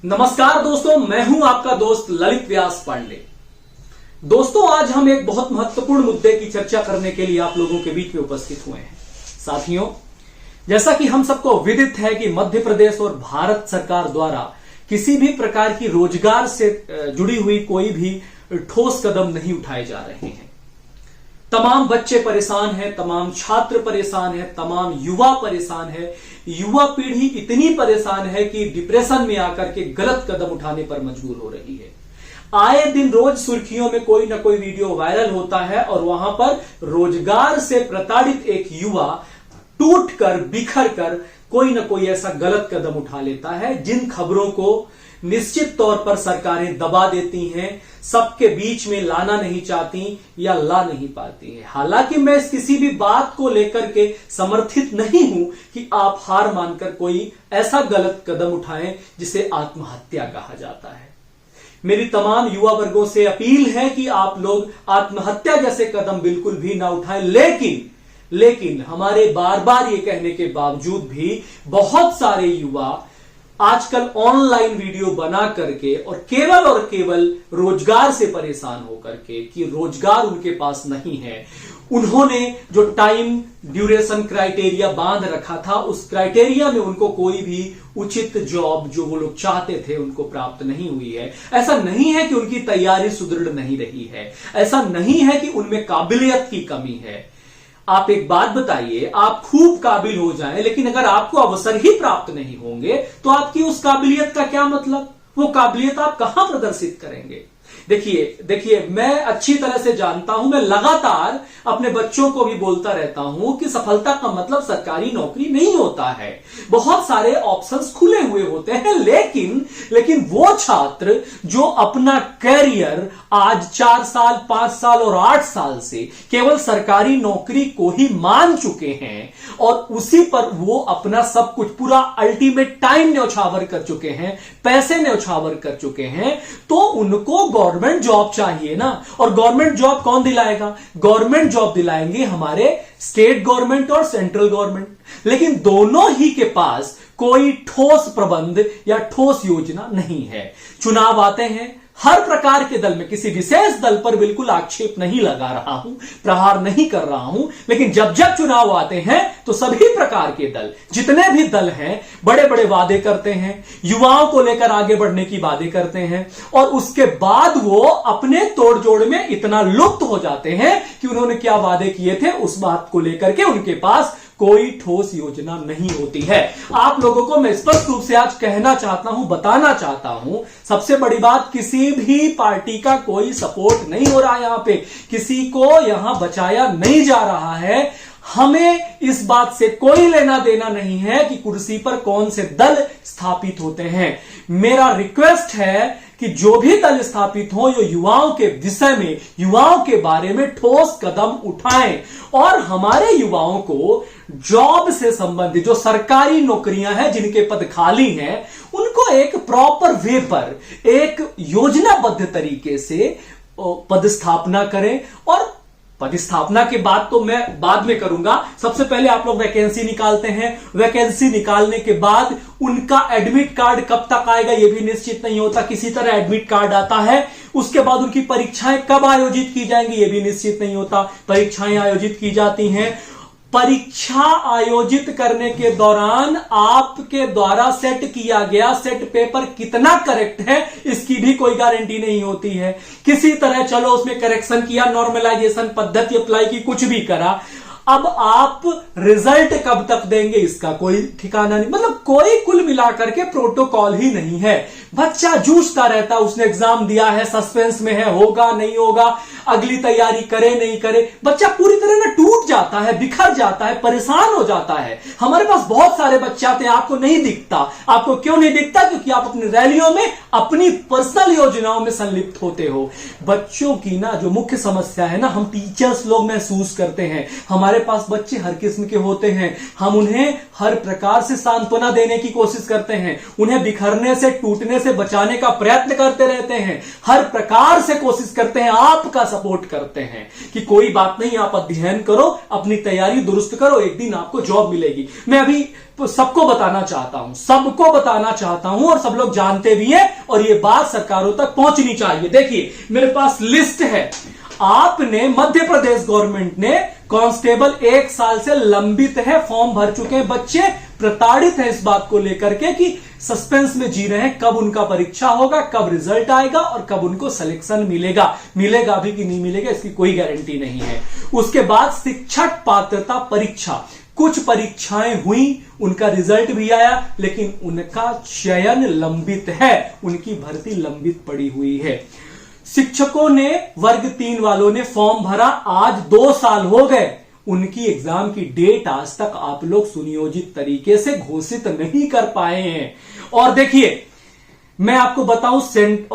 नमस्कार दोस्तों, मैं हूं आपका दोस्त ललित व्यास पांडे। दोस्तों, आज हम एक बहुत महत्वपूर्ण मुद्दे की चर्चा करने के लिए आप लोगों के बीच में उपस्थित हुए हैं। साथियों, जैसा कि हम सबको विदित है कि मध्य प्रदेश और भारत सरकार द्वारा किसी भी प्रकार की रोजगार से जुड़ी हुई कोई भी ठोस कदम नहीं उठाए जा रहे हैं। तमाम बच्चे परेशान हैं, तमाम छात्र परेशान हैं, तमाम युवा परेशान है। युवा पीढ़ी इतनी परेशान है कि डिप्रेशन में आकर के गलत कदम उठाने पर मजबूर हो रही है। आए दिन रोज सुर्खियों में कोई ना कोई वीडियो वायरल होता है और वहां पर रोजगार से प्रताड़ित एक युवा टूट कर बिखर कर कोई ना कोई ऐसा गलत कदम उठा लेता है जिन खबरों को निश्चित तौर पर सरकारें दबा देती हैं, सबके बीच में लाना नहीं चाहती या ला नहीं पाती हैं। हालांकि मैं इस किसी भी बात को लेकर के समर्थित नहीं हूं कि आप हार मानकर कोई ऐसा गलत कदम उठाएं जिसे आत्महत्या कहा जाता है। मेरी तमाम युवा वर्गों से अपील है कि आप लोग आत्महत्या जैसे कदम बिल्कुल भी ना उठाएं। लेकिन हमारे बार बार ये कहने के बावजूद भी बहुत सारे युवा आजकल ऑनलाइन वीडियो बना करके और केवल रोजगार से परेशान होकर के कि रोजगार उनके पास नहीं है, उन्होंने जो टाइम ड्यूरेशन क्राइटेरिया बांध रखा था उस क्राइटेरिया में उनको कोई भी उचित जॉब जो वो लोग चाहते थे उनको प्राप्त नहीं हुई है। ऐसा नहीं है कि उनकी तैयारी सुदृढ़ नहीं रही है, ऐसा नहीं है कि उनमें काबिलियत की कमी है। आप एक बात बताइए, आप खूब काबिल हो जाएं, लेकिन अगर आपको अवसर ही प्राप्त नहीं होंगे तो आपकी उस काबिलियत का क्या मतलब? वो काबिलियत आप कहां प्रदर्शित करेंगे? देखिए, मैं अच्छी तरह से जानता हूं, मैं लगातार अपने बच्चों को भी बोलता रहता हूं कि सफलता का मतलब सरकारी नौकरी नहीं होता है। बहुत सारे ऑप्शंस खुले हुए होते हैं, लेकिन वो छात्र जो अपना कैरियर आज 4 साल, 5 साल और 8 साल से केवल सरकारी नौकरी को ही मान चुके हैं और उसी पर वो अपना सब कुछ पूरा अल्टीमेट टाइम न्यौछावर कर चुके हैं, पैसे न्यौछावर कर चुके हैं, तो उनको गवर्नमेंट जॉब चाहिए ना। और गवर्नमेंट जॉब कौन दिलाएगा? गवर्नमेंट जॉब दिलाएंगे हमारे स्टेट गवर्नमेंट और सेंट्रल गवर्नमेंट। लेकिन दोनों ही के पास कोई ठोस प्रबंध या ठोस योजना नहीं है। चुनाव आते हैं, हर प्रकार के दल में किसी विशेष दल पर बिल्कुल आक्षेप नहीं लगा रहा हूं, प्रहार नहीं कर रहा हूं, लेकिन जब चुनाव आते हैं तो सभी प्रकार के दल, जितने भी दल हैं, बड़े बड़े वादे करते हैं, युवाओं को लेकर आगे बढ़ने की वादे करते हैं और उसके बाद वो अपने तोड़जोड़ में इतना लुप्त हो जाते हैं कि उन्होंने क्या वादे किए थे उस बात को लेकर के उनके पास कोई ठोस योजना नहीं होती है। आप लोगों को मैं स्पष्ट रूप से आज कहना चाहता हूं, बताना चाहता हूं, सबसे बड़ी बात, किसी भी पार्टी का कोई सपोर्ट नहीं हो रहा है। यहां पे किसी को यहां बचाया नहीं जा रहा है। हमें इस बात से कोई लेना देना नहीं है कि कुर्सी पर कौन से दल स्थापित होते हैं। मेरा रिक्वेस्ट है कि जो भी दल स्थापित हो, ये युवाओं के विषय में, युवाओं के बारे में ठोस कदम उठाएं और हमारे युवाओं को जॉब से संबंधित जो सरकारी नौकरियां हैं, जिनके पद खाली हैं, उनको एक प्रॉपर वे पर, एक योजनाबद्ध तरीके से पदस्थापना करें। और पदस्थापना की बात तो मैं बाद में करूंगा। सबसे पहले आप लोग वैकेंसी निकालते हैं, वैकेंसी निकालने के बाद उनका एडमिट कार्ड कब तक आएगा ये भी निश्चित नहीं होता, किसी तरह एडमिट कार्ड आता है। उसके बाद उनकी परीक्षाएं कब आयोजित की जाएंगी ये भी निश्चित नहीं होता, परीक्षाएं आयोजित की जाती हैं। परीक्षा आयोजित करने के दौरान आपके द्वारा सेट किया गया सेट पेपर कितना करेक्ट है इसकी भी कोई गारंटी नहीं होती है। किसी तरह चलो उसमें करेक्शन किया, नॉर्मलाइजेशन पद्धति अप्लाई की, कुछ भी करा, अब आप रिजल्ट कब तक देंगे इसका कोई ठिकाना नहीं। मतलब कोई कुल मिलाकर के प्रोटोकॉल ही नहीं है। बच्चा जूझता रहता, उसने एग्जाम दिया है, सस्पेंस में है, होगा नहीं होगा, अगली तैयारी करे नहीं करे, बच्चा पूरी तरह ना टूट जाता है, बिखर जाता है, परेशान हो जाता है। हमारे पास बहुत सारे बच्चे आते हैं, आपको नहीं दिखता। आपको क्यों नहीं दिखता? क्योंकि आप अपनी रैलियों में, अपनी पर्सनल योजनाओं में संलिप्त होते हो। बच्चों की ना जो मुख्य समस्या है ना, हम टीचर्स लोग महसूस करते हैं। हमारे पास बच्चे हर किस्म के होते हैं, हम उन्हें हर प्रकार से सांत्वना देने की कोशिश करते हैं, उन्हें बिखरने से, टूटने से बचाने का प्रयत्न करते रहते हैं, हर प्रकार से कोशिश करते हैं, आपका सपोर्ट करते हैं कि कोई बात नहीं, आप अध्ययन करो, अपनी तैयारी दुरुस्त करो, एक दिन आपको जॉब मिलेगी। मैं अभी सबको बताना चाहता हूं, सबको बताना चाहता हूं, और सब लोग जानते भी हैं, और ये बात सरकारों तक पहुंचनी चाहिए। देखिए मेरे पास लिस्ट है, आपने मध्य प्रदेश गवर्नमेंट ने कांस्टेबल 1 साल से लंबित है, फॉर्म भर चुके हैं, बच्चे प्रताड़ित हैं इस बात को लेकर के कि सस्पेंस में जी रहे हैं, कब उनका परीक्षा होगा, कब रिजल्ट आएगा और कब उनको सिलेक्शन मिलेगा भी कि नहीं मिलेगा, इसकी कोई गारंटी नहीं है। उसके बाद शिक्षक पात्रता परीक्षा, कुछ परीक्षाएं हुई, उनका रिजल्ट भी आया, लेकिन उनका चयन लंबित है, उनकी भर्ती लंबित पड़ी हुई है। शिक्षकों ने वर्ग 3 वालों ने फॉर्म भरा, आज 2 साल हो गए, उनकी एग्जाम की डेट आज तक आप लोग सुनियोजित तरीके से घोषित नहीं कर पाए हैं। और देखिए मैं आपको बताऊं,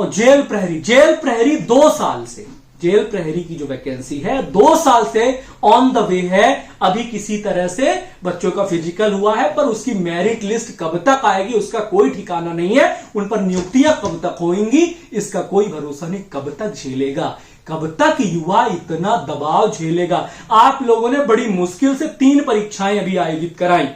जेल प्रहरी 2 साल से, जेल प्रहरी की जो वैकेंसी है 2 साल से ऑन द वे है। अभी किसी तरह से बच्चों का फिजिकल हुआ है, पर उसकी मेरिट लिस्ट कब तक आएगी उसका कोई ठिकाना नहीं है, उन पर नियुक्तियां कब तक होंगी इसका कोई भरोसा नहीं, कब तक झेलेगा, कब तक युवा इतना दबाव झेलेगा। आप लोगों ने बड़ी मुश्किल से 3 परीक्षाएं अभी आयोजित कराई,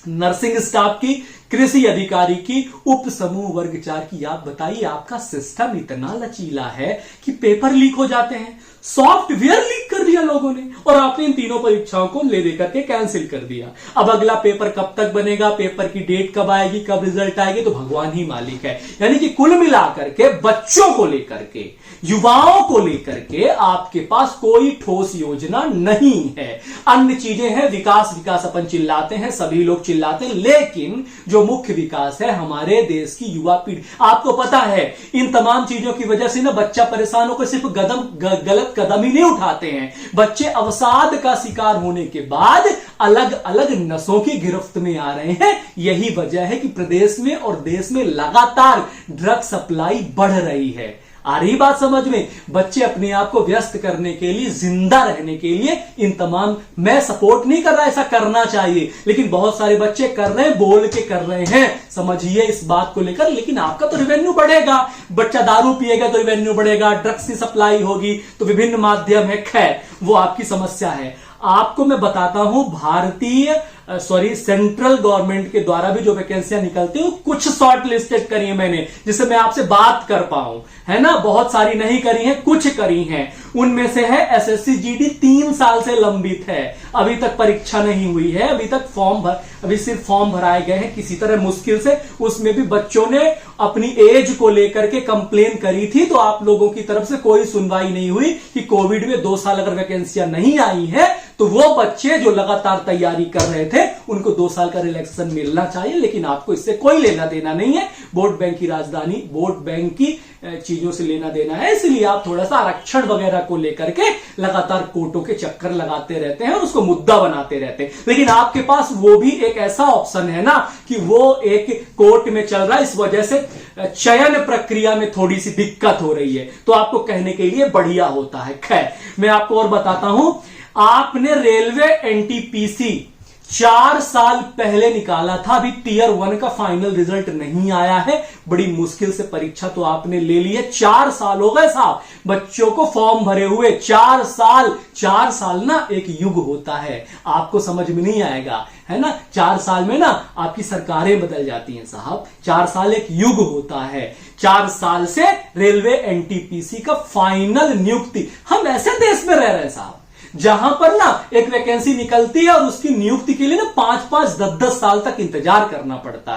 नर्सिंग स्टाफ की, कृषि अधिकारी की, उप समूह वर्ग 4 की। आप बताइए, आपका सिस्टम इतना लचीला है कि पेपर लीक हो जाते हैं, सॉफ्टवेयर लीक कर दिया लोगों ने, और आपने इन तीनों परीक्षाओं को ले देकर के कैंसिल कर दिया। अब अगला पेपर कब तक बनेगा, पेपर की डेट कब आएगी, कब रिजल्ट आएगी, तो भगवान ही मालिक है। यानी कि कुल मिलाकर के बच्चों को लेकर के, युवाओं को लेकर के आपके पास कोई ठोस योजना नहीं है। अन्य चीजें हैं, विकास अपन चिल्लाते हैं, सभी लोग चिल्लाते हैं, लेकिन जो मुख्य विकास है हमारे देश की युवा पीढ़ी, आपको पता है इन तमाम चीजों की वजह से ना बच्चा परेशान होकर सिर्फ गलत कदम ही नहीं उठाते हैं, बच्चे अवसाद का शिकार होने के बाद अलग अलग नसों की गिरफ्त में आ रहे हैं। यही वजह है कि प्रदेश में और देश में लगातार ड्रग सप्लाई बढ़ रही है। आ रही बात समझ में? बच्चे अपने आप को व्यस्त करने के लिए, जिंदा रहने के लिए इन तमाम, मैं सपोर्ट नहीं कर रहा, ऐसा करना चाहिए, लेकिन बहुत सारे बच्चे कर रहे हैं, बोल के कर रहे हैं, समझिए इस बात को लेकर। लेकिन आपका तो रिवेन्यू बढ़ेगा, बच्चा दारू पिएगा तो रिवेन्यू बढ़ेगा, ड्रग्स की सप्लाई होगी तो विभिन्न माध्यम है, खैर वो आपकी समस्या है। आपको मैं बताता हूं, सेंट्रल गवर्नमेंट के द्वारा भी जो वैकेंसियां निकलती हैं कुछ शॉर्ट लिस्टेड करी है मैंने, जिससे मैं आपसे बात कर पाऊं, है ना। बहुत सारी नहीं करी हैं, कुछ करी हैं। उनमें से है एसएससी जीडी 3 साल से लंबित है, अभी तक परीक्षा नहीं हुई है, अभी तक अभी सिर्फ फॉर्म भराए गए हैं किसी तरह मुश्किल से। उसमें भी बच्चों ने अपनी एज को लेकर के कंप्लेन करी थी, तो आप लोगों की तरफ से कोई सुनवाई नहीं हुई कि कोविड में 2 साल अगर वैकेंसियां नहीं आई है तो वो बच्चे जो लगातार तैयारी कर रहे थे उनको 2 साल का रिलैक्सेशन मिलना चाहिए। लेकिन आपको इससे कोई लेना देना नहीं है, वोट बैंक की राजधानी, वोट बैंक की चीजों से लेना देना है, इसलिए आप थोड़ा सा आरक्षण वगैरह को लेकर के लगातार कोर्टों के चक्कर लगाते रहते हैं और उसको मुद्दा बनाते रहते हैं। लेकिन आपके पास वो भी एक ऐसा ऑप्शन है ना कि वो एक कोर्ट में चल रहा है, इस वजह से चयन प्रक्रिया में थोड़ी सी दिक्कत हो रही है, तो आपको कहने के लिए बढ़िया होता है। खैर मैं आपको और बताता हूं, आपने रेलवे एनटीपीसी 4 साल पहले निकाला था, अभी टियर 1 का फाइनल रिजल्ट नहीं आया है, बड़ी मुश्किल से परीक्षा तो आपने ले ली है। 4 साल हो गए साहब बच्चों को फॉर्म भरे हुए, 4 साल ना एक युग होता है, आपको समझ में नहीं आएगा, है ना। 4 साल में ना आपकी सरकारें बदल जाती हैं साहब, 4 साल एक युग होता है। 4 साल से रेलवे एनटीपीसी का फाइनल नियुक्ति, हम ऐसे देश में रह रहे हैं साहब जहां पर ना एक वैकेंसी निकलती है और उसकी नियुक्ति के लिए ना 5-5, 10-10 साल तक इंतजार करना पड़ता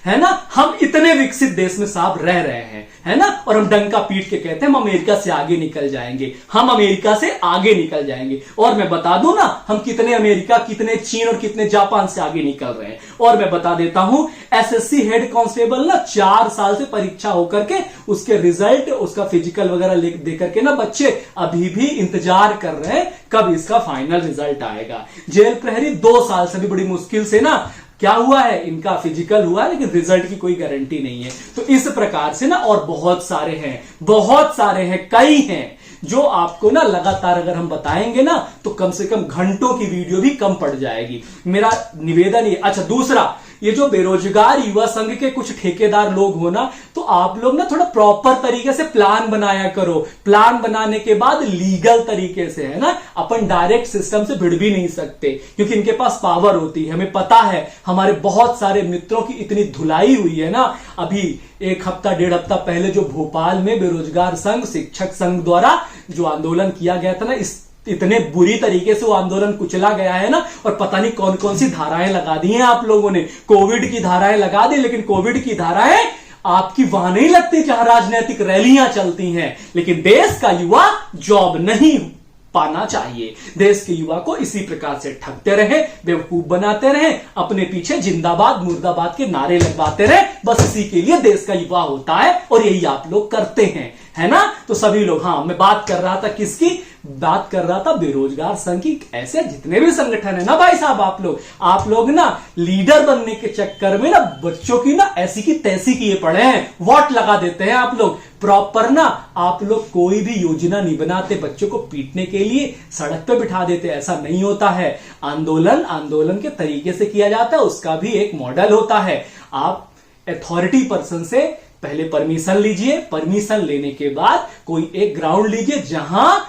है ना। हम इतने विकसित देश में साहब रह रहे हैं, है ना, और हम डंका पीट के कहते हैं हम अमेरिका से आगे निकल जाएंगे, हम अमेरिका से आगे निकल जाएंगे। और मैं बता दूं ना हम कितने अमेरिका, कितने चीन और कितने जापान से आगे निकल रहे हैं। और मैं बता देता हूं, एसएससी हेड कांस्टेबल ना 4 साल से परीक्षा होकर के उसके रिजल्ट, उसका फिजिकल वगैरह देकर के ना बच्चे अभी भी इंतजार कर रहे हैं कब इसका फाइनल रिजल्ट आएगा। जेल प्रहरी 2 साल से भी बड़ी मुश्किल से ना क्या हुआ है, इनका फिजिकल हुआ है, लेकिन रिजल्ट की कोई गारंटी नहीं है। तो इस प्रकार से ना और बहुत सारे हैं, कई हैं जो आपको ना लगातार अगर हम बताएंगे ना तो कम से कम घंटों की वीडियो भी कम पड़ जाएगी। मेरा निवेदन ये। अच्छा दूसरा, ये जो बेरोजगार युवा संघ के कुछ ठेकेदार लोग हो ना, तो आप लोग ना थोड़ा प्रॉपर तरीके से प्लान बनाया करो। प्लान बनाने के बाद लीगल तरीके से, है ना, अपन डायरेक्ट सिस्टम से भिड़ भी नहीं सकते, क्योंकि इनके पास पावर होती है। हमें पता है, हमारे बहुत सारे मित्रों की इतनी धुलाई हुई है ना। अभी एक हफ्ता डेढ़ हफ्ता पहले जो भोपाल में बेरोजगार संघ, शिक्षक संघ द्वारा जो आंदोलन किया गया था ना, इतने बुरी तरीके से वो आंदोलन कुचला गया है ना, और पता नहीं कौन कौन सी धाराएं लगा दी हैं आप लोगों ने। कोविड की धाराएं लगा दी, लेकिन कोविड की धाराएं आपकी वहां नहीं लगती जहां राजनीतिक रैलियां चलती हैं। लेकिन देश का युवा जॉब नहीं पाना चाहिए। देश के युवा को इसी प्रकार से ठगते रहे, बेवकूफ बनाते रहे, अपने पीछे जिंदाबाद मुर्दाबाद के नारे लगवाते रहे। बस इसी के लिए देश का युवा होता है, और यही आप लोग करते हैं, है ना। तो सभी लोग, हाँ, मैं बात कर रहा था किसकी? बात कर रहा था बेरोजगार संघ की। ऐसे जितने भी संगठन है ना भाई साहब, आप लोग ना लीडर बनने के चक्कर में ना बच्चों की ना ऐसी की तैसी किए पड़े हैं। वोट लगा देते हैं आप लोग। प्रॉपर ना आप लोग कोई भी योजना नहीं बनाते। बच्चों को पीटने के लिए सड़क पे बिठा देते, ऐसा नहीं होता है। आंदोलन के तरीके से किया जाता है, उसका भी एक मॉडल होता है। आप अथॉरिटी पर्सन से पहले परमिशन लीजिए, परमिशन लेने के बाद कोई एक ग्राउंड लीजिए जहां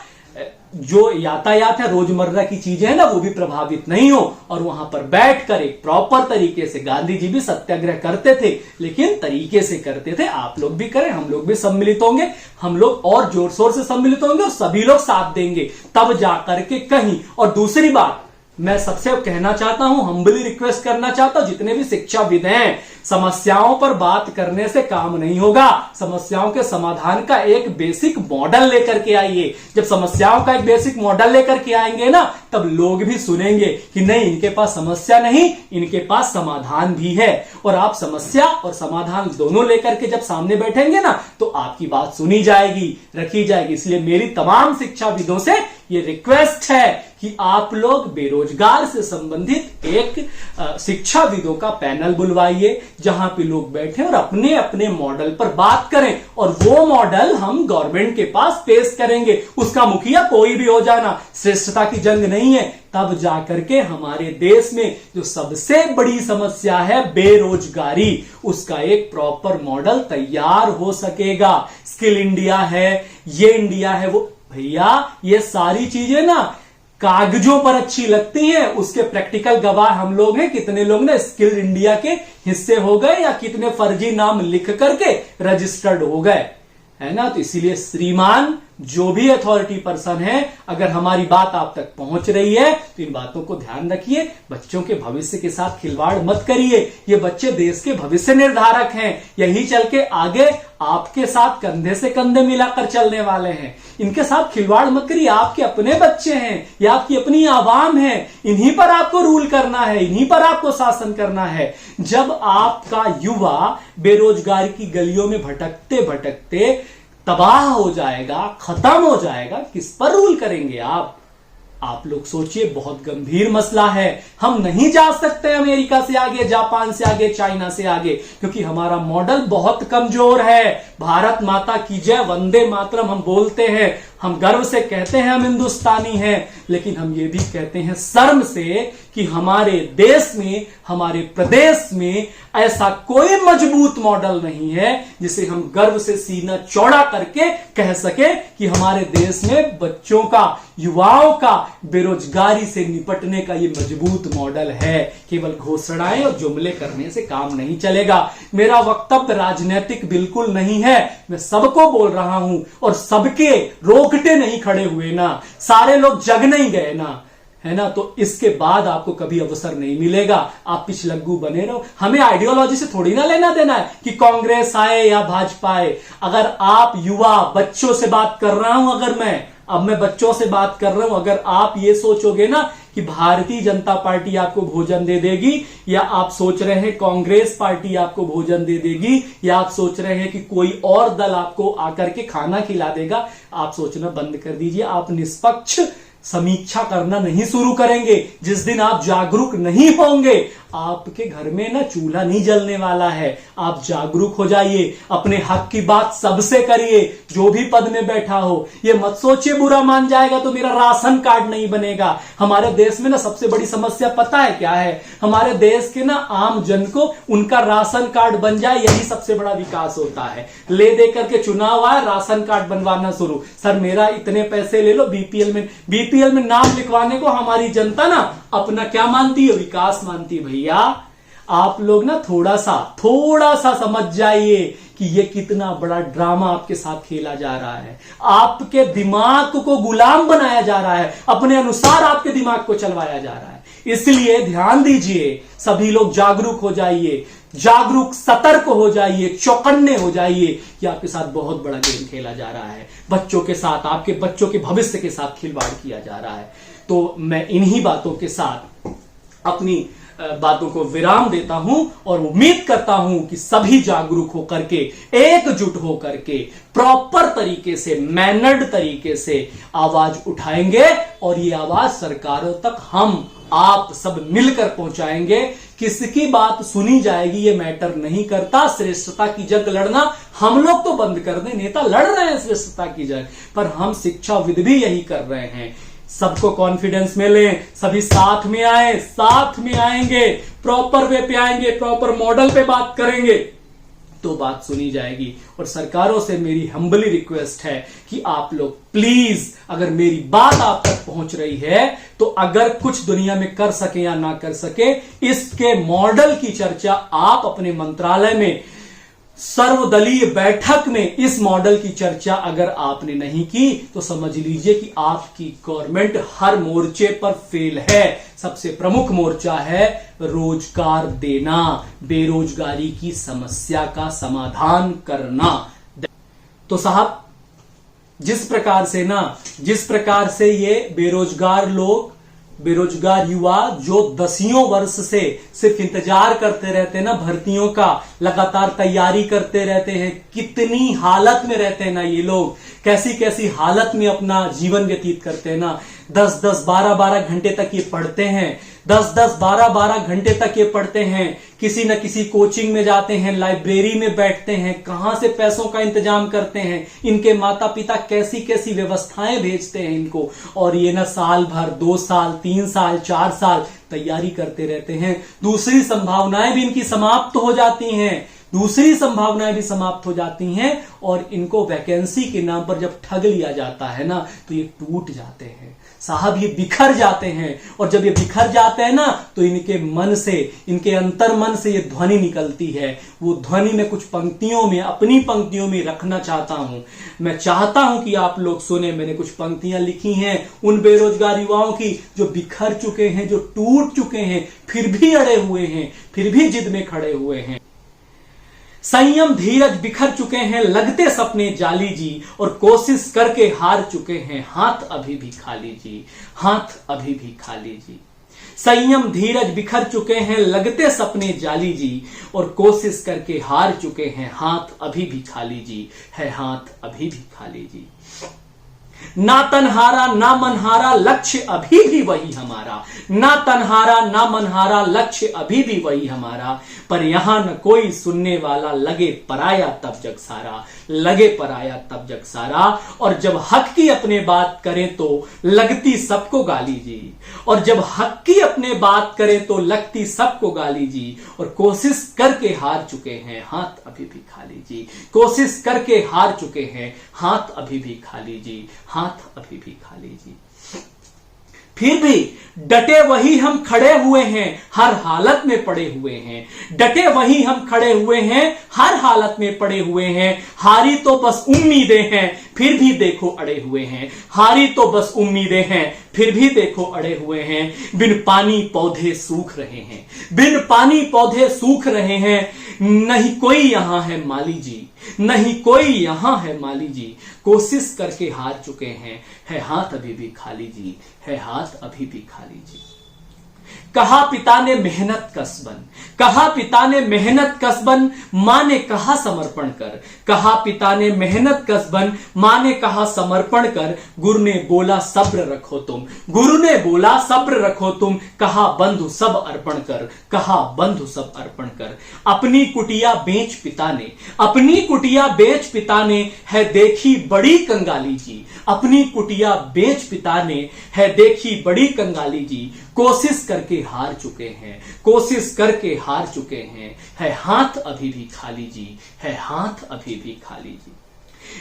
जो यातायात है, रोजमर्रा की चीजें हैं ना, वो भी प्रभावित नहीं हो, और वहां पर बैठकर एक प्रॉपर तरीके से, गांधी जी भी सत्याग्रह करते थे, लेकिन तरीके से करते थे। आप लोग भी करें, हम लोग भी सम्मिलित होंगे, हम लोग और जोर शोर से सम्मिलित होंगे, और सभी लोग साथ देंगे, तब जाकर के कहीं। और दूसरी बात मैं सबसे कहना चाहता हूं, हम्बली रिक्वेस्ट करना चाहता हूं, जितने भी शिक्षाविद हैं, समस्याओं पर बात करने से काम नहीं होगा। समस्याओं के समाधान का एक बेसिक मॉडल लेकर के आइए। जब समस्याओं का एक बेसिक मॉडल लेकर के आएंगे ना, तब लोग भी सुनेंगे कि नहीं, इनके पास समस्या नहीं, इनके पास समाधान भी है। और आप समस्या और समाधान दोनों लेकर के जब सामने बैठेंगे ना, तो आपकी बात सुनी जाएगी, रखी जाएगी। इसलिए मेरी तमाम शिक्षाविदों से ये रिक्वेस्ट है कि आप लोग बेरोजगार से संबंधित एक शिक्षाविदों का पैनल बुलवाइए, जहां पे लोग बैठे और अपने अपने मॉडल पर बात करें, और वो मॉडल हम गवर्नमेंट के पास पेश करेंगे। उसका मुखिया कोई भी हो जाना, श्रेष्ठता की जंग नहीं है। तब जाकर के हमारे देश में जो सबसे बड़ी समस्या है बेरोजगारी, उसका एक प्रॉपर मॉडल तैयार हो सकेगा। स्किल इंडिया है, ये इंडिया है, वो भैया ये सारी चीजें ना कागजों पर अच्छी लगती हैं, उसके प्रैक्टिकल गवाह हम लोग हैं। कितने लोग ना स्किल इंडिया के हिस्से हो गए, या कितने फर्जी नाम लिख करके रजिस्टर्ड हो गए, है ना। तो इसीलिए श्रीमान जो भी अथॉरिटी पर्सन है, अगर हमारी बात आप तक पहुंच रही है तो इन बातों को ध्यान रखिए। बच्चों के भविष्य के साथ खिलवाड़ मत करिए। ये बच्चे देश के भविष्य निर्धारक हैं, यही चल के आगे आपके साथ कंधे से कंधे मिलाकर चलने वाले हैं। इनके साथ खिलवाड़ मत करिए। आपके अपने बच्चे हैं, या आपकी अपनी आवाम है, इन्हीं पर आपको रूल करना है, इन्हीं पर आपको शासन करना है। जब आपका युवा बेरोजगारी की गलियों में भटकते भटकते तबाह हो जाएगा, खत्म हो जाएगा, किस पर रूल करेंगे आप लोग सोचिए। बहुत गंभीर मसला है। हम नहीं जा सकते अमेरिका से आगे, जापान से आगे, चाइना से आगे, क्योंकि हमारा मॉडल बहुत कमजोर है। भारत माता की जय, वंदे मातरम हम बोलते हैं, हम गर्व से कहते हैं हम हिंदुस्तानी हैं, लेकिन हम ये भी कहते हैं शर्म से कि हमारे देश में, हमारे प्रदेश में ऐसा कोई मजबूत मॉडल नहीं है जिसे हम गर्व से सीना चौड़ा करके कह सके कि हमारे देश में बच्चों का, युवाओं का बेरोजगारी से निपटने का ये मजबूत मॉडल है। केवल घोषणाएं और जुमले करने से काम नहीं चलेगा। मेरा वक्तव्य राजनीतिक बिल्कुल नहीं है, मैं सबको बोल रहा हूं, और सबके रोकटे नहीं खड़े हुए ना, सारे लोग जग नहीं गए ना, है ना। तो इसके बाद आपको कभी अवसर नहीं मिलेगा। आप पिछलग्गू बने रहो। हमें आइडियोलॉजी से थोड़ी ना लेना देना है कि कांग्रेस आए या भाजपा आए। अगर आप युवा, बच्चों से बात कर रहा हूं, अगर मैं बच्चों से बात कर रहा हूं, अगर आप ये सोचोगे ना कि भारतीय जनता पार्टी आपको भोजन दे देगी, या आप सोच रहे हैं कांग्रेस पार्टी आपको भोजन दे देगी, या आप सोच रहे हैं कि कोई और दल आपको आकर के खाना खिला देगा, आप सोचना बंद कर दीजिए। आप निष्पक्ष समीक्षा करना नहीं शुरू करेंगे, जिस दिन आप जागरूक नहीं होंगे, आपके घर में ना चूल्हा नहीं जलने वाला है। आप जागरूक हो जाइए, अपने हक की बात सबसे करिए, जो भी पद में बैठा हो। ये मत सोचिए बुरा मान जाएगा तो मेरा राशन कार्ड नहीं बनेगा। हमारे देश में ना सबसे बड़ी समस्या पता है क्या है? हमारे देश के ना आम जन को उनका राशन कार्ड बन जाए, यही सबसे बड़ा विकास होता है। ले दे करके चुनाव आए, राशन कार्ड बनवाना शुरू, सर मेरा इतने पैसे ले लो। बीपीएल में नाम लिखवाने को हमारी जनता ना अपना क्या मानती है? विकास मानती है। भैया आप लोग ना थोड़ा सा समझ जाइए कि ये कितना बड़ा ड्रामा आपके साथ खेला जा रहा है। आपके दिमाग को गुलाम बनाया जा रहा है, अपने अनुसार आपके दिमाग को चलवाया जा रहा है। इसलिए ध्यान दीजिए, सभी लोग जागरूक हो जाइए, जागरूक सतर्क हो जाइए, चौकन्ने हो जाइए कि आपके साथ बहुत बड़ा गेम खेला जा रहा है। बच्चों के साथ, आपके बच्चों के भविष्य के साथ खिलवाड़ किया जा रहा है। तो मैं इन्हीं बातों के साथ अपनी बातों को विराम देता हूं और उम्मीद करता हूं कि सभी जागरूक होकर के, एकजुट होकर के, प्रॉपर तरीके से, मैनर्ड तरीके से आवाज उठाएंगे और ये आवाज सरकारों तक हम आप सब मिलकर पहुंचाएंगे। किसकी बात सुनी जाएगी ये मैटर नहीं करता। श्रेष्ठता की जंग लड़ना हम लोग तो बंद कर दें, नेता लड़ रहे हैं श्रेष्ठता की जंग, पर हम शिक्षाविद भी यही कर रहे हैं। सबको कॉन्फिडेंस में लें, सभी साथ में आए, साथ में आएंगे, प्रॉपर वे पे आएंगे, प्रॉपर मॉडल पे बात करेंगे तो बात सुनी जाएगी। और सरकारों से मेरी हम्बली रिक्वेस्ट है कि आप लोग प्लीज, अगर मेरी बात आप तक पहुंच रही है तो अगर कुछ दुनिया में कर सके या ना कर सके, इसके मॉडल की चर्चा आप अपने मंत्रालय में सर्वदलीय बैठक में इस मॉडल की चर्चा अगर आपने नहीं की तो समझ लीजिए कि आपकी गवर्नमेंट हर मोर्चे पर फेल है। सबसे प्रमुख मोर्चा है रोजगार देना, बेरोजगारी की समस्या का समाधान करना। तो साहब, जिस प्रकार से ये बेरोजगार लोग, बेरोजगार युवा जो दसियों वर्ष से सिर्फ इंतजार करते रहते हैं ना भर्तियों का, लगातार तैयारी करते रहते हैं, कितनी हालत में रहते हैं ना ये लोग, कैसी कैसी हालत में अपना जीवन व्यतीत करते हैं ना। 10-10, 12-12 घंटे तक ये पढ़ते हैं, 10-10, 12-12 घंटे तक ये पढ़ते हैं, किसी न किसी कोचिंग में जाते हैं, लाइब्रेरी में बैठते हैं, कहां से पैसों का इंतजाम करते हैं, इनके माता पिता कैसी कैसी व्यवस्थाएं भेजते हैं इनको, और ये ना साल भर, 2 साल, 3 साल, 4 साल तैयारी करते रहते हैं। दूसरी संभावनाएं भी इनकी समाप्त हो जाती हैं, और इनको वैकेंसी के नाम पर जब ठग लिया जाता है ना तो ये टूट जाते हैं साहब, ये बिखर जाते हैं। और जब ये बिखर जाते हैं ना तो इनके मन से, इनके अंतर मन से ये ध्वनि निकलती है। वो ध्वनि में कुछ पंक्तियों में, अपनी पंक्तियों में रखना चाहता हूं। मैं चाहता हूं कि आप लोग सुने। मैंने कुछ पंक्तियां लिखी हैं उन बेरोजगार युवाओं की जो बिखर चुके हैं, जो टूट चुके हैं, फिर भी अड़े हुए हैं, फिर भी जिद में खड़े हुए हैं। संयम धीरज बिखर चुके हैं, लगते सपने जाली जी, और कोशिश करके हार चुके हैं, हाथ अभी भी खाली जी, हाथ अभी भी खाली जी। संयम धीरज बिखर चुके हैं, लगते सपने जाली जी, और कोशिश करके हार चुके हैं, हाथ अभी भी खाली जी, है हाथ अभी भी खाली जी। ना तनहारा ना मनहारा, लक्ष्य अभी भी वही हमारा, ना तनहारा ना मनहारा, लक्ष्य अभी भी वही हमारा, पर यहां न कोई सुनने वाला, लगे पराया तब जग सारा, लगे पराया तब जग सारा। और जब हक की अपने बात करें तो लगती सबको गाली जी, और जब हक की अपने बात करें तो लगती सबको गाली जी, और कोशिश करके हार चुके हैं, हाथ अभी भी खाली जी, कोशिश करके हार चुके हैं, हाथ अभी भी खाली जी, हाथ अभी भी खाली जी। फिर भी डटे वही हम खड़े हुए हैं, हर हालत में पड़े हुए हैं, डटे वही हम खड़े हुए हैं, हर हालत में पड़े हुए हैं। हारी तो बस उम्मीदें हैं, फिर भी देखो अड़े हुए हैं, हारी तो बस उम्मीदें हैं, फिर भी देखो अड़े हुए हैं। बिन पानी पौधे सूख रहे हैं, बिन पानी पौधे सूख रहे हैं, नहीं कोई यहां है माली जी, नहीं कोई यहां है माली जी, कोशिश करके हार चुके हैं, है हाथ अभी भी खाली जी, है हाथ अभी भी खाली जी। कहा पिता ने मेहनत कसबन, कहा पिता ने मेहनत कसबन, मां ने कहा समर्पण कर, कहा पिता ने मेहनत कसबन, मां ने कहा समर्पण कर, गुरु ने बोला सब्र रखो तुम, गुरु ने बोला सब्र रखो तुम, कहा बंधु सब अर्पण कर, कहा बंधु सब अर्पण कर। अपनी कुटिया बेच पिता ने, अपनी कुटिया बेच पिता ने, है देखी बड़ी कंगाली जी, अपनी कुटिया बेच पिता ने, है देखी बड़ी कंगाली जी, कोशिश करके हार चुके हैं, कोशिश करके हार चुके हैं, है हाथ अभी भी खाली जी, है हाथ अभी भी खाली जी।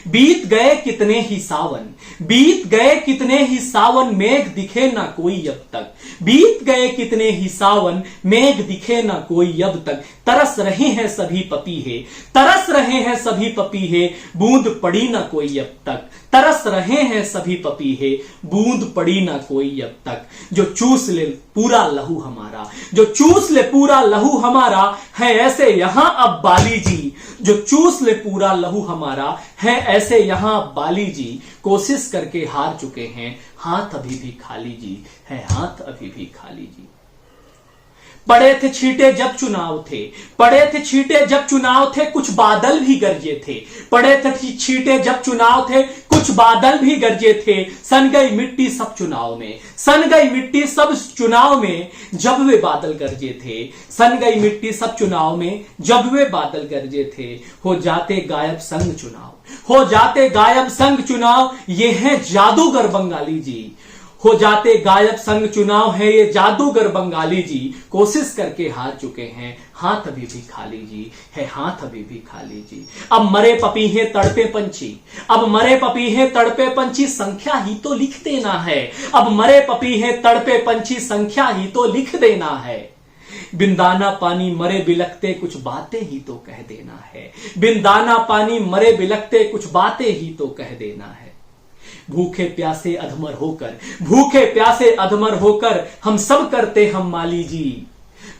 बीत गए कितने ही सावन, बीत गए कितने ही सावन, मेघ दिखे ना कोई अब तक, बीत गए कितने ही सावन, मेघ दिखे ना कोई अब तक, तरस रहे हैं सभी पपीहे, तरस रहे हैं सभी पपीहे, बूंद पड़ी ना कोई अब तक, तरस रहे हैं सभी पपीहे, बूंद पड़ी ना कोई अब तक। जो चूस ले पूरा लहू हमारा, जो चूस ले पूरा लहू हमारा, है ऐसे यहां अब बाली जी, जो चूस ले पूरा लहू हमारा, है ऐसे यहां अब बाली जी, कोशिश करके हार चुके हैं, हाथ अभी भी खाली जी, है हाथ अभी भी खाली जी। पड़े थे छींटे जब चुनाव थे, पड़े थे छींटे जब चुनाव थे, कुछ बादल भी गरजे थे, पड़े थे छींटे जब चुनाव थे, कुछ बादल भी गरजे थे, सन गई मिट्टी सब चुनाव में, सन गई मिट्टी सब चुनाव में, जब वे बादल गरजे थे, सन गई मिट्टी सब चुनाव में, जब वे बादल गरजे थे, हो जाते गायब संग चुनाव, हो जाते गायब संग चुनाव, ये है जादूगर बंगाली जी, हो जाते गायब संग चुनाव, है ये जादूगर बंगाली जी, कोशिश करके हार चुके हैं, हाथ अभी भी खाली जी, है हाथ अभी भी खाली जी। अब मरे पपीहे तड़पे पंछी, अब मरे पपीहे तड़पे पंछी, संख्या ही तो लिख देना है, अब मरे पपीहे तड़पे पंछी, संख्या ही तो लिख देना है। बिन दाना पानी मरे बिलखते, कुछ बातें ही तो कह देना है, बिन दाना पानी मरे बिलखते, कुछ बातें ही तो कह देना है। भूखे प्यासे अधमर होकर, भूखे प्यासे अधमर होकर, हम सब करते हम माली जी,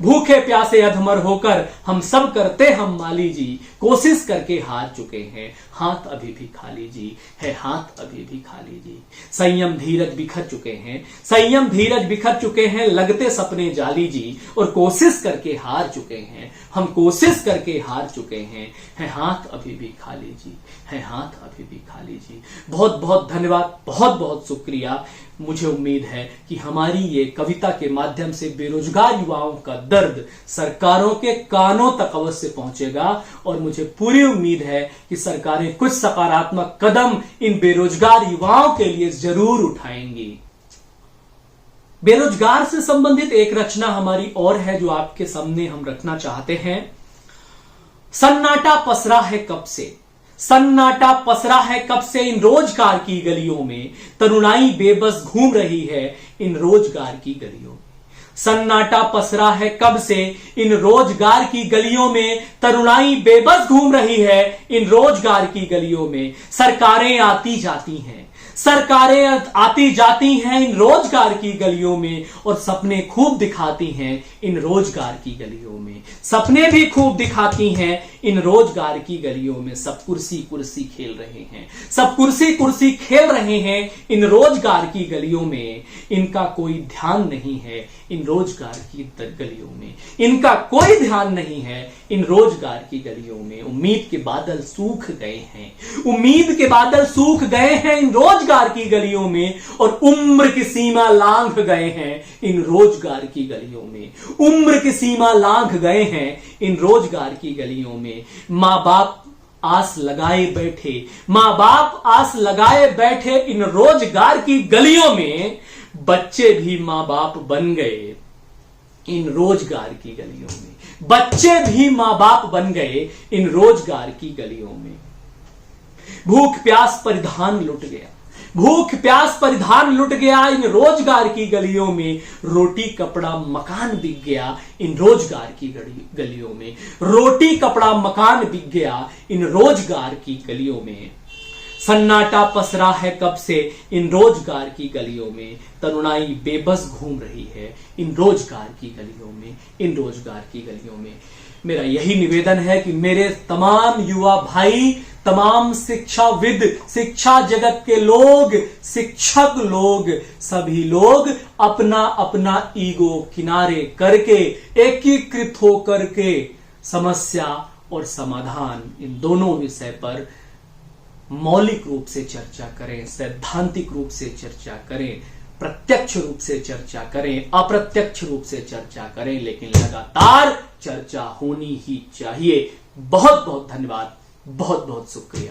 भूखे प्यासे अधमर होकर, हम सब करते हम माली जी, कोशिश करके हार चुके हैं, हाथ अभी भी खाली जी, है हाथ अभी भी खाली जी। संयम धीरज बिखर चुके हैं, संयम धीरज बिखर चुके हैं, लगते सपने जाली जी, और कोशिश करके हार चुके हैं, हम कोशिश करके हार चुके हैं, है हाथ अभी भी खाली जी, है हाथ अभी भी खाली जी। बहुत बहुत धन्यवाद, बहुत बहुत शुक्रिया। मुझे उम्मीद है कि हमारी ये कविता के माध्यम से बेरोजगार युवाओं का दर्द सरकारों के कानों तक अवश्य पहुंचेगा, और मुझे पूरी उम्मीद है कि सरकारें कुछ सकारात्मक कदम इन बेरोजगार युवाओं के लिए जरूर उठाएंगी। बेरोजगार से संबंधित एक रचना हमारी और है जो आपके सामने हम रखना चाहते हैं। सन्नाटा पसरा है कब से, सन्नाटा पसरा है कब से, इन रोजगार की गलियों में तरुणाई बेबस घूम रही है, इन रोजगार की गलियों में। सन्नाटा पसरा है कब से, इन रोजगार की गलियों में तरुणाई बेबस घूम रही है, इन रोजगार की गलियों में। सरकारें आती जाती हैं, सरकारें आती जाती हैं इन रोजगार की गलियों में, और सपने खूब दिखाती हैं इन रोजगार की गलियों में, सपने भी खूब दिखाती हैं इन रोजगार की गलियों में। सब कुर्सी कुर्सी खेल रहे हैं, सब कुर्सी कुर्सी खेल रहे हैं इन रोजगार की गलियों में, इनका कोई ध्यान नहीं है इन रोजगार की गलियों में, इनका कोई ध्यान नहीं है इन रोजगार की गलियों में। उम्मीद के बादल सूख गए हैं, उम्मीद के बादल सूख गए हैं इन रोजगार की गलियों में, और उम्र की सीमा लांघ गए हैं इन रोजगार की गलियों में, उम्र की सीमा लांघ गए हैं इन रोजगार की गलियों में। मां बाप आस लगाए बैठे, मां बाप आस लगाए बैठे इन रोजगार की गलियों में, बच्चे भी मां बाप बन गए इन रोजगार की गलियों में, बच्चे भी मां बाप बन गए इन रोजगार की गलियों में। भूख प्यास परिधान लुट गया, भूख प्यास परिधान लुट गया इन रोजगार की गलियों में, रोटी कपड़ा मकान बिक गया इन रोजगार की गलियों में, रोटी कपड़ा मकान बिक गया इन रोजगार की गलियों में। सन्नाटा पसरा है कब से इन रोजगार की गलियों में, तरुणाई बेबस घूम रही है इन रोजगार की गलियों में, इन रोजगार की गलियों में। मेरा यही निवेदन है कि मेरे तमाम युवा भाई, तमाम शिक्षाविद, शिक्षा जगत के लोग, शिक्षक लोग, सभी लोग अपना अपना ईगो किनारे करके एकीकृत होकर के समस्या और समाधान इन दोनों विषय पर मौलिक रूप से चर्चा करें, सैद्धांतिक रूप से चर्चा करें, प्रत्यक्ष रूप से चर्चा करें, अप्रत्यक्ष रूप से चर्चा करें, लेकिन लगातार चर्चा होनी ही चाहिए। बहुत बहुत धन्यवाद, बहुत बहुत शुक्रिया।